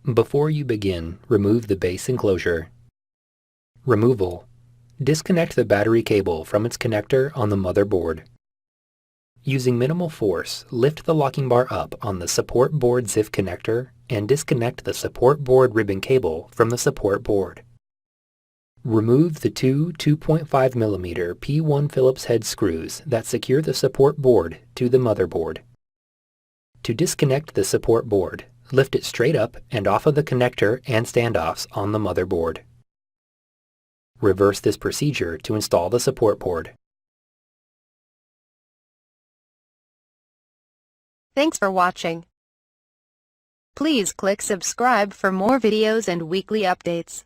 Before you begin, remove the base enclosure. Removal. Disconnect the battery cable from its connector on the motherboard. Using minimal force, lift the locking bar up on the support board ZIF connector and disconnect the support board ribbon cable from the support board. Remove the two 2.5 mm P1 Phillips head screws that secure the support board to the motherboard. To disconnect the support board, lift it straight up and off of the connector and standoffs on the motherboard. Reverse this procedure to install the support board. Thanks for watching. Please click subscribe for more videos and weekly updates.